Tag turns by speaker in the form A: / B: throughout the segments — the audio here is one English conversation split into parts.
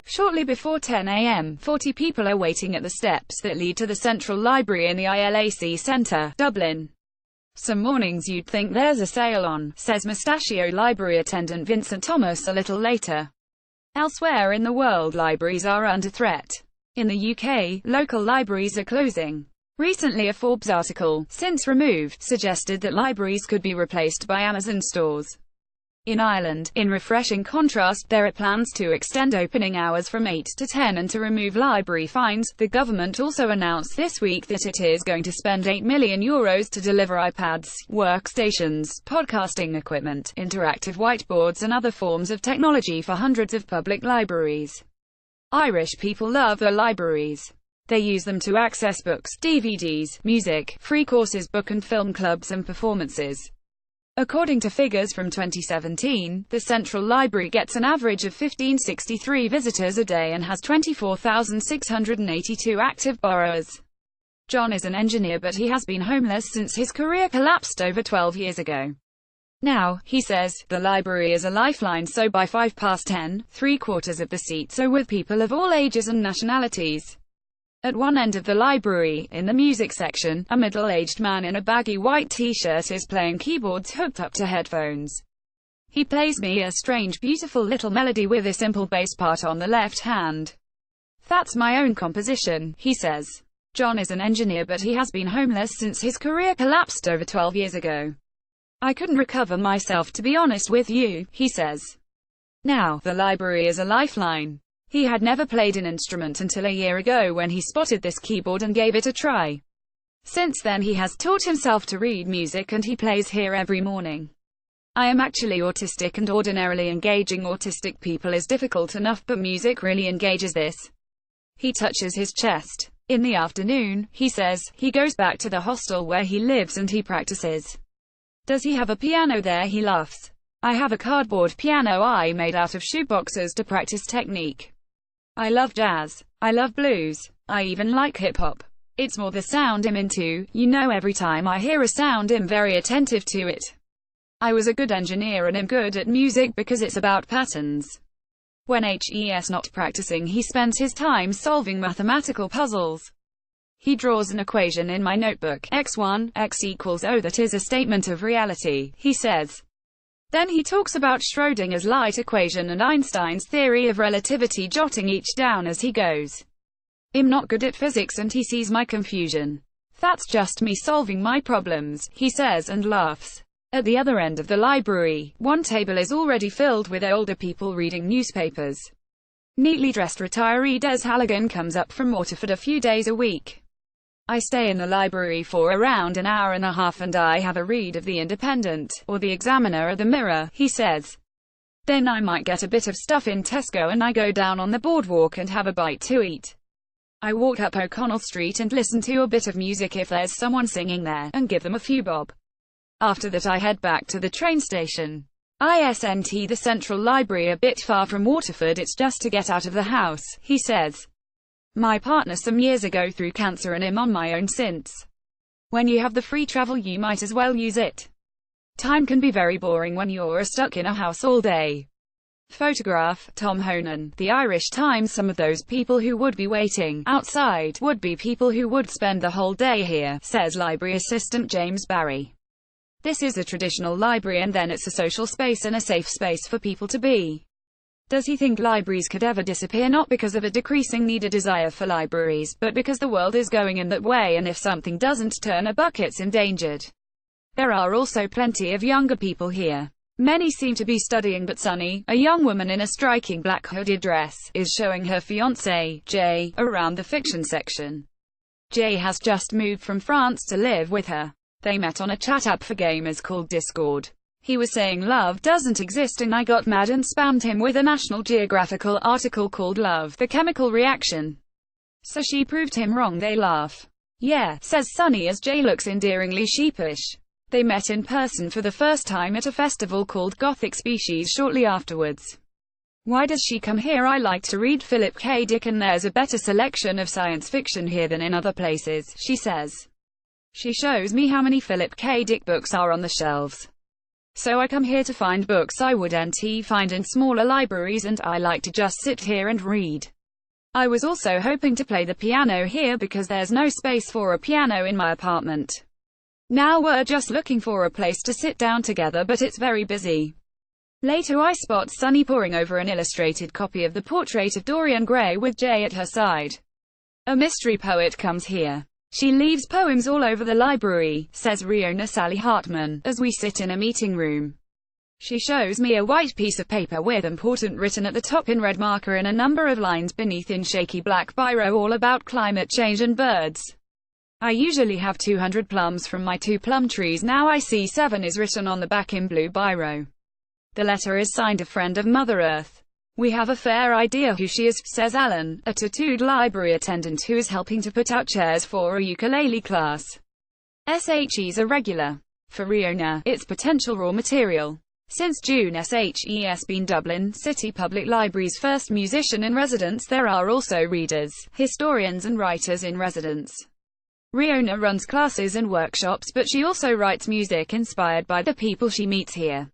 A: Shortly before 10 a.m., 40 people are waiting at the steps that lead to the Central Library in the ILAC Centre, Dublin. Some mornings you'd think there's a sale on, says Mustachio Library attendant Vincent Thomas a little later. Elsewhere in the world, libraries are under threat. In the UK, local libraries are closing. Recently, a Forbes article, since removed, suggested that libraries could be replaced by Amazon stores. In Ireland, in refreshing contrast, there are plans to extend opening hours from 8 to 10 and to remove library fines. The government also announced this week that it is going to spend €8 million to deliver iPads, workstations, podcasting equipment, interactive whiteboards and other forms of technology for hundreds of public libraries. Irish people love their libraries. They use them to access books, DVDs, music, free courses, book and film clubs and performances. According to figures from 2017, the Central Library gets an average of 1,563 visitors a day and has 24,682 active borrowers. John is an engineer, but he has been homeless since his career collapsed over 12 years ago. Now, he says, the library is a lifeline, so by 10:05, 3/4 of the seats are with people of all ages and nationalities. At one end of the library, in the music section, a middle-aged man in a baggy white t-shirt is playing keyboards hooked up to headphones. He plays me a strange, beautiful little melody with a simple bass part on the left hand. That's my own composition, he says. John is an engineer, but he has been homeless since his career collapsed over 12 years ago. I couldn't recover myself, to be honest with you, he says. Now, the library is a lifeline. He had never played an instrument until a year ago when he spotted this keyboard and gave it a try. Since then he has taught himself to read music and he plays here every morning. I am actually autistic and ordinarily engaging autistic people is difficult enough, but music really engages this. He touches his chest. In the afternoon, he says, he goes back to the hostel where he lives and he practices. Does he have a piano there? He laughs. I have a cardboard piano I made out of shoeboxes to practice technique. I love jazz. I love blues. I even like hip-hop. It's more the sound I'm into, you know, every time I hear a sound I'm very attentive to it. I was a good engineer and am good at music because it's about patterns. When he's not practicing, he spends his time solving mathematical puzzles. He draws an equation in my notebook, x1, x equals O, that is a statement of reality, he says. Then he talks about Schrödinger's light equation and Einstein's theory of relativity, jotting each down as he goes. I'm not good at physics and he sees my confusion. That's just me solving my problems, he says and laughs. At the other end of the library, one table is already filled with older people reading newspapers. Neatly dressed retiree Des Halligan comes up from Waterford a few days a week. I stay in the library for around an hour and a half and I have a read of The Independent, or The Examiner or The Mirror, he says. Then I might get a bit of stuff in Tesco and I go down on the boardwalk and have a bite to eat. I walk up O'Connell Street and listen to a bit of music if there's someone singing there, and give them a few bob. After that I head back to the train station. Isn't the Central Library a bit far from Waterford? It's just to get out of the house, he says. My partner some years ago through cancer and I'm on my own since. When you have the free travel you might as well use it. Time can be very boring when you're stuck in a house all day. Photograph, Tom Honan, The Irish Times. Some of those people who would be waiting outside would be people who would spend the whole day here, says library assistant James Barry. This is a traditional library and then it's a social space and a safe space for people to be. Does he think libraries could ever disappear? Not because of a decreasing need or desire for libraries, but because the world is going in that way and if something doesn't turn a buck it's endangered. There are also plenty of younger people here. Many seem to be studying, but Sunny, a young woman in a striking black hooded dress, is showing her fiancé, Jay, around the fiction section. Jay has just moved from France to live with her. They met on a chat app for gamers called Discord. He was saying love doesn't exist and I got mad and spammed him with a National Geographical article called Love, the Chemical Reaction. So she proved him wrong. They laugh. Yeah, says Sunny as Jay looks endearingly sheepish. They met in person for the first time at a festival called Gothic Species shortly afterwards. Why does she come here? I like to read Philip K. Dick and there's a better selection of science fiction here than in other places, she says. She shows me how many Philip K. Dick books are on the shelves. So I come here to find books I wouldn't find in smaller libraries, and I like to just sit here and read. I was also hoping to play the piano here because there's no space for a piano in my apartment. Now we're just looking for a place to sit down together, but it's very busy. Later I spot Sunny poring over an illustrated copy of the portrait of Dorian Gray with Jay at her side. A mystery poet comes here. She leaves poems all over the library, says Riona Sally Hartman, as we sit in a meeting room. She shows me a white piece of paper with important written at the top in red marker and a number of lines beneath in shaky black biro all about climate change and birds. I usually have 200 plums from my 2 plum trees, now I see 7 is written on the back in blue biro. The letter is signed a friend of Mother Earth. We have a fair idea who she is, says Alan, a tattooed library attendant who is helping to put out chairs for a ukulele class. SHE's a regular. For Riona, it's potential raw material. Since June, SHE's been Dublin City Public Library's first musician in residence. There are also readers, historians and writers in residence. Riona runs classes and workshops, but she also writes music inspired by the people she meets here.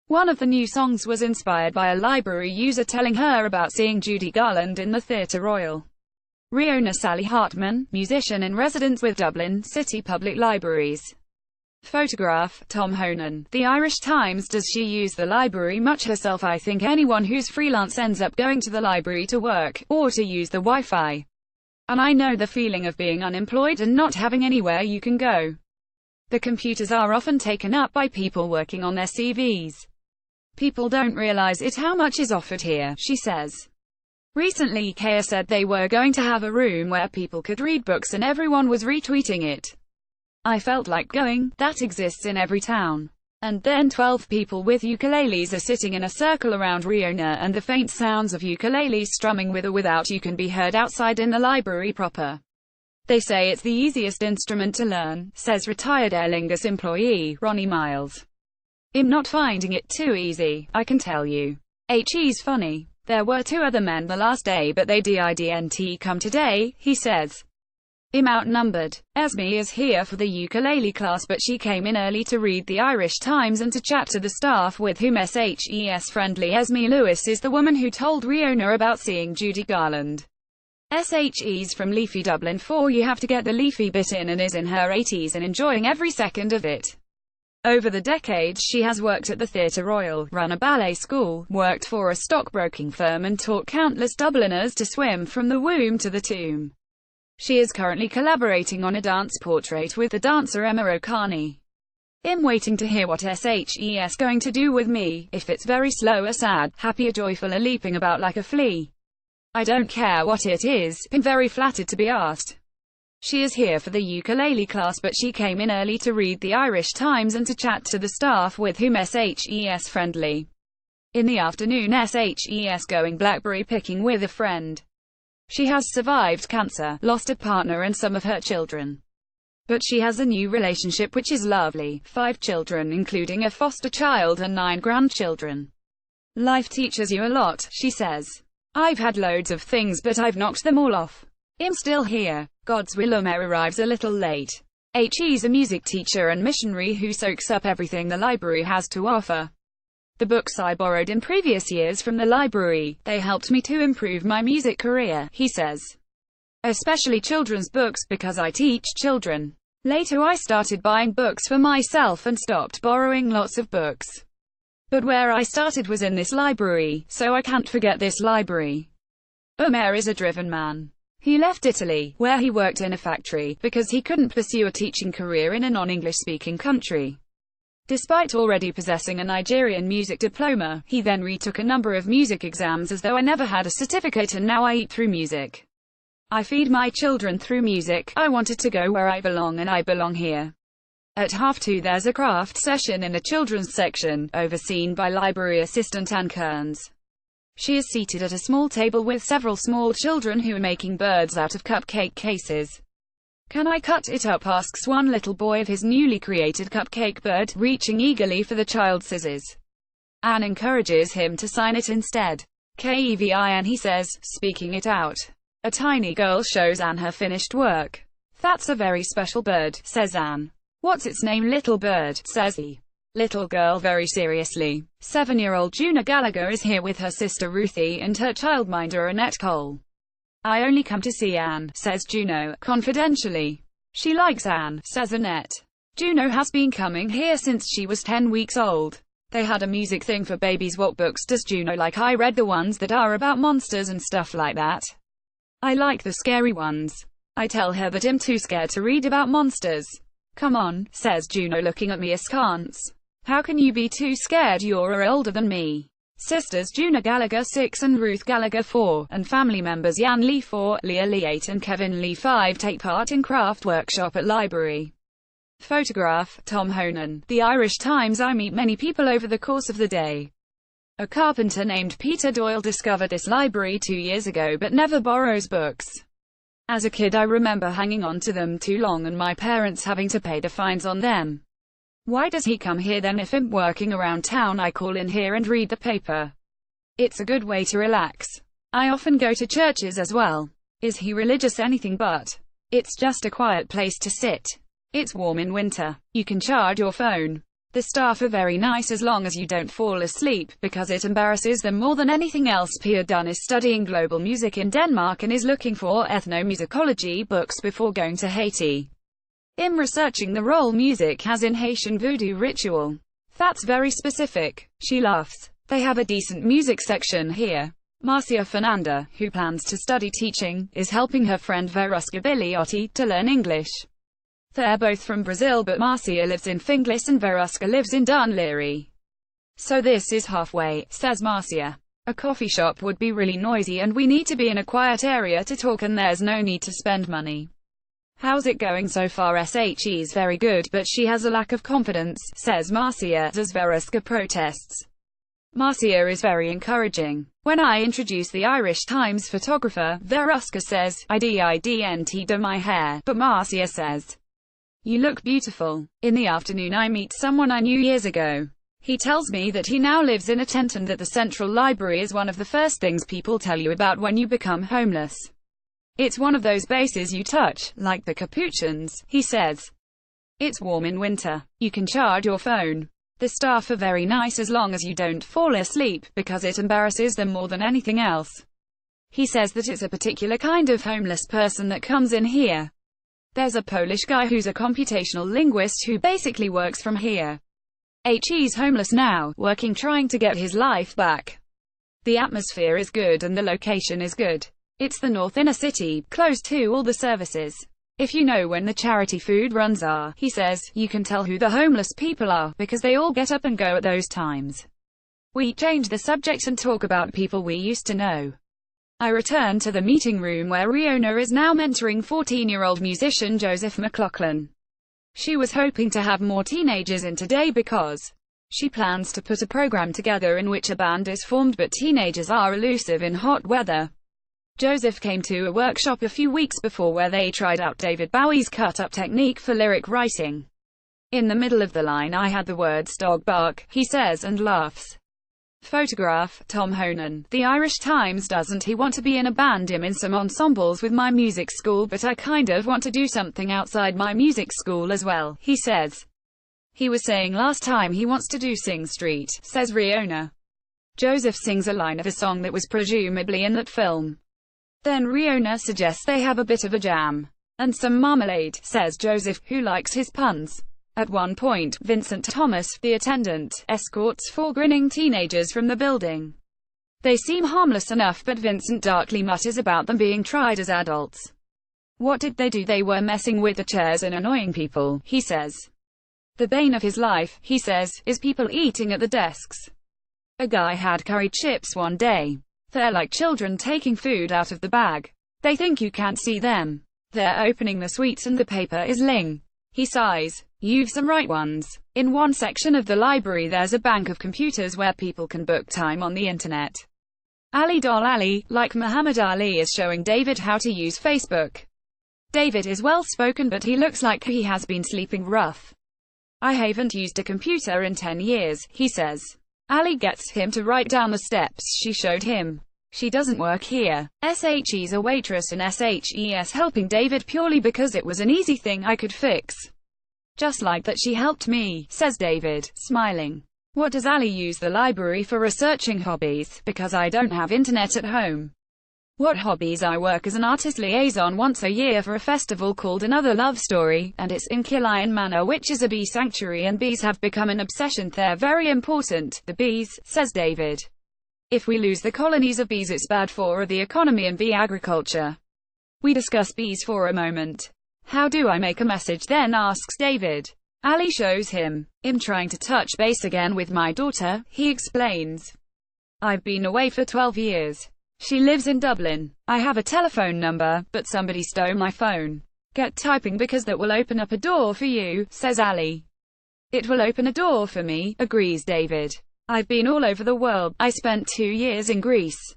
A: One of the new songs was inspired by a library user telling her about seeing Judy Garland in the Theatre Royal. Riona Sally Hartman, musician in residence with Dublin City Public Libraries. Photograph, Tom Honan, The Irish Times. Does she use the library much herself? I think anyone who's freelance ends up going to the library to work, or to use the Wi-Fi. And I know the feeling of being unemployed and not having anywhere you can go. The computers are often taken up by people working on their CVs. People don't realize it how much is offered here, she says. Recently Kea said they were going to have a room where people could read books and everyone was retweeting it. I felt like going, that exists in every town. And then 12 people with ukuleles are sitting in a circle around Riona, and the faint sounds of ukuleles strumming with or without you can be heard outside in the library proper. They say it's the easiest instrument to learn, says retired Aer Lingus employee, Ronnie Miles. I'm not finding it too easy, I can tell you. He's funny. There were 2 other men the last day but they didn't come today, he says. I'm outnumbered. Esme is here for the ukulele class but she came in early to read the Irish Times and to chat to the staff with whom SHE's friendly. Esme Lewis is the woman who told Riona about seeing Judy Garland. SHE's from Leafy Dublin 4. You have to get the Leafy bit in, and is in her 80s and enjoying every second of it. Over the decades she has worked at the Theatre Royal, run a ballet school, worked for a stockbroking firm and taught countless Dubliners to swim from the womb to the tomb. She is currently collaborating on a dance portrait with the dancer Emma O'Carney. I'm waiting to hear what SHE's going to do with me, if it's very slow or sad, happy or joyful or leaping about like a flea. I don't care what it is, I'm very flattered to be asked. She is here for the ukulele class but she came in early to read the Irish Times and to chat to the staff with whom SHE's friendly. In the afternoon SHE's going blackberry picking with a friend. She has survived cancer, lost a partner and some of her children. But she has a new relationship which is lovely, 5 children including a foster child and 9 grandchildren. Life teaches you a lot, she says. I've had loads of things but I've knocked them all off. I'm still here. God's Willem arrives a little late. He's a music teacher and missionary who soaks up everything the library has to offer. The books I borrowed in previous years from the library, they helped me to improve my music career, he says. Especially children's books because I teach children. Later I started buying books for myself and stopped borrowing lots of books. But where I started was in this library, so I can't forget this library. Omer is a driven man. He left Italy, where he worked in a factory, because he couldn't pursue a teaching career in a non-English speaking country. Despite already possessing a Nigerian music diploma, he then retook a number of music exams as though I never had a certificate, and now I eat through music. I feed my children through music. I wanted to go where I belong and I belong here. At 2:30 there's a craft session in the children's section, overseen by library assistant Anne Kearns. She is seated at a small table with several small children who are making birds out of cupcake cases. Can I cut it up? Asks one little boy of his newly created cupcake bird, reaching eagerly for the child's scissors. Anne encourages him to sign it instead. Kevin, he says, speaking it out. A tiny girl shows Anne her finished work. That's a very special bird, says Anne. What's its name? Little bird, says he. little girl very seriously. 7-year-old Juna Gallagher is here with her sister Ruthie and her childminder Annette Cole. I only come to see Anne, says Juno, confidentially. She likes Anne, says Annette. Juno has been coming here since she was 10 weeks old. They had a music thing for babies. What books does Juno like? I read the ones that are about monsters and stuff like that. I like the scary ones. I tell her that I'm too scared to read about monsters. Come on, says Juno, looking at me askance. How can you be too scared? You're older than me. Sisters Juna Gallagher 6 and Ruth Gallagher 4, and family members Jan Lee 4, Leah Lee 8 and Kevin Lee 5 take part in craft workshop at library. Photograph, Tom Honan, The Irish Times. I meet many people over the course of the day. A carpenter named Peter Doyle discovered this library 2 years ago but never borrows books. As a kid I remember hanging on to them too long and my parents having to pay the fines on them. Why does he come here then? If I'm working around town I call in here and read the paper. It's a good way to relax. I often go to churches as well. Is he religious? Anything but. It's just a quiet place to sit. It's warm in winter. You can charge your phone. The staff are very nice as long as you don't fall asleep, because it embarrasses them more than anything else. Pierre Dunn is studying global music in Denmark and is looking for ethnomusicology books before going to Haiti. I'm researching the role music has in Haitian voodoo ritual. That's very specific. She laughs. They have a decent music section here. Marcia Fernanda, who plans to study teaching, is helping her friend Veruska Biliotti to learn English. They're both from Brazil, but Marcia lives in Finglas and Veruska lives in Dún Laoghaire. So this is halfway, says Marcia. A coffee shop would be really noisy and we need to be in a quiet area to talk and there's no need to spend money. How's it going so far? She's very good, but she has a lack of confidence, says Marcia, as Veruska protests. Marcia is very encouraging. When I introduce the Irish Times photographer, Veruska says, I didn't do my hair, but Marcia says, you look beautiful. In the afternoon I meet someone I knew years ago. He tells me that he now lives in a tent and that the Central Library is one of the first things people tell you about when you become homeless. It's one of those bases you touch, like the Capuchins, he says. It's warm in winter. You can charge your phone. The staff are very nice as long as you don't fall asleep, because it embarrasses them more than anything else. He says that it's a particular kind of homeless person that comes in here. There's a Polish guy who's a computational linguist who basically works from here. He's homeless now, working trying to get his life back. The atmosphere is good and the location is good. It's the North Inner City, close to all the services. If you know when the charity food runs are, he says, you can tell who the homeless people are, because they all get up and go at those times. We change the subject and talk about people we used to know. I return to the meeting room where Riona is now mentoring 14-year-old musician Joseph McLaughlin. She was hoping to have more teenagers in today because she plans to put a program together in which a band is formed, but teenagers are elusive in hot weather. Joseph came to a workshop a few weeks before where they tried out David Bowie's cut-up technique for lyric writing. In the middle of the line I had the words dog bark, he says, and laughs. Photograph, Tom Honan, The Irish Times. Doesn't he want to be in a band? I'm in some ensembles with my music school, but I kind of want to do something outside my music school as well, he says. He was saying last time he wants to do Sing Street, says Riona. Joseph sings a line of a song that was presumably in that film. Then Riona suggests they have a bit of a jam. And some marmalade, says Joseph, who likes his puns. At one point, Vincent Thomas, the attendant, escorts 4 grinning teenagers from the building. They seem harmless enough, but Vincent darkly mutters about them being tried as adults. What did they do? They were messing with the chairs and annoying people, he says. The bane of his life, he says, is people eating at the desks. A guy had curry chips one day. They're like children taking food out of the bag. They think you can't see them. They're opening the sweets and the paper is ling. He sighs. You've some right ones. In one section of the library there's a bank of computers where people can book time on the internet. Ali Doll Ali, like Muhammad Ali, is showing David how to use Facebook. David is well spoken but he looks like he has been sleeping rough. I haven't used a computer in 10 years, he says. Ali gets him to write down the steps she showed him. She doesn't work here. She's a waitress and SHES helping David purely because it was an easy thing I could fix. Just like that she helped me, says David, smiling. What does Ali use the library for? Researching hobbies, because I don't have internet at home. What hobbies? I work as an artist liaison once a year for a festival called Another Love Story, and it's in Kilian Manor, which is a bee sanctuary, and bees have become an obsession. They're very important, the bees, says David. If we lose the colonies of bees, it's bad for the economy and bee agriculture. We discuss bees for a moment. How do I make a message then? Asks David. Ali shows him. I'm trying to touch base again with my daughter, he explains. I've been away for 12 years. She lives in Dublin. I have a telephone number, but somebody stole my phone. Get typing because that will open up a door for you, says Ali. It will open a door for me, agrees David. I've been all over the world. I spent 2 years in Greece.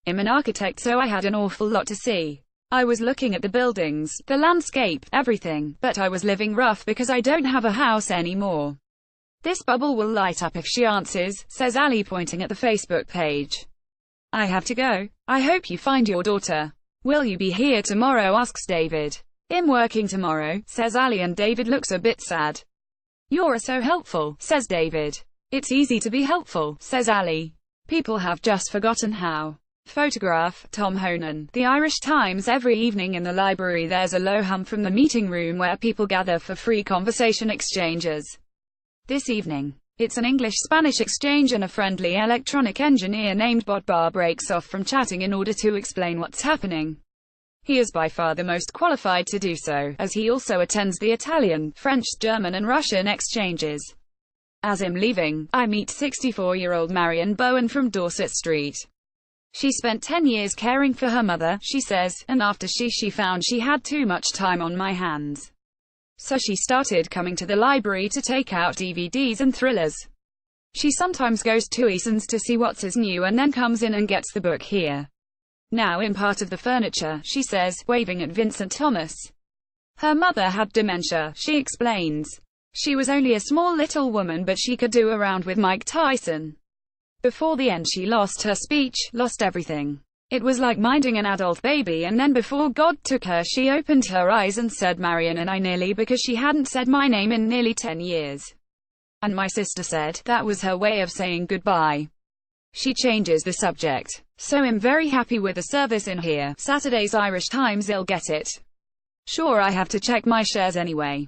A: I'm an architect, so I had an awful lot to see. I was looking at the buildings, the landscape, everything, but I was living rough because I don't have a house anymore. This bubble will light up if she answers, says Ali, pointing at the Facebook page. I have to go. I hope you find your daughter. Will you be here tomorrow? Asks David. I'm working tomorrow, says Ali, and David looks a bit sad. You're so helpful, says David. It's easy to be helpful, says Ali. People have just forgotten how. Photograph, Tom Honan, The Irish Times. Every evening in the library there's a low hum from the meeting room where people gather for free conversation exchanges. This evening, it's an English-Spanish exchange, and a friendly electronic engineer named Bodbar breaks off from chatting in order to explain what's happening. He is by far the most qualified to do so, as he also attends the Italian, French, German and Russian exchanges. As I'm leaving, I meet 64-year-old Marion Bowen from Dorset Street. She spent 10 years caring for her mother, she says, and after she found she had too much time on my hands. So she started coming to the library to take out DVDs and thrillers. She sometimes goes to Eason's to see what's new and then comes in and gets the book here. Now I'm part of the furniture, she says, waving at Vincent Thomas. Her mother had dementia, she explains. She was only a small little woman, but she could do around with Mike Tyson. Before the end she lost her speech, lost everything. It was like minding an adult baby, and then before God took her she opened her eyes and said Marion and I nearly, because she hadn't said my name in nearly 10 years. And my sister said that was her way of saying goodbye. She changes the subject. So I'm very happy with the service in here. Saturday's Irish Times, I'll get it. Sure, I have to check my shares anyway.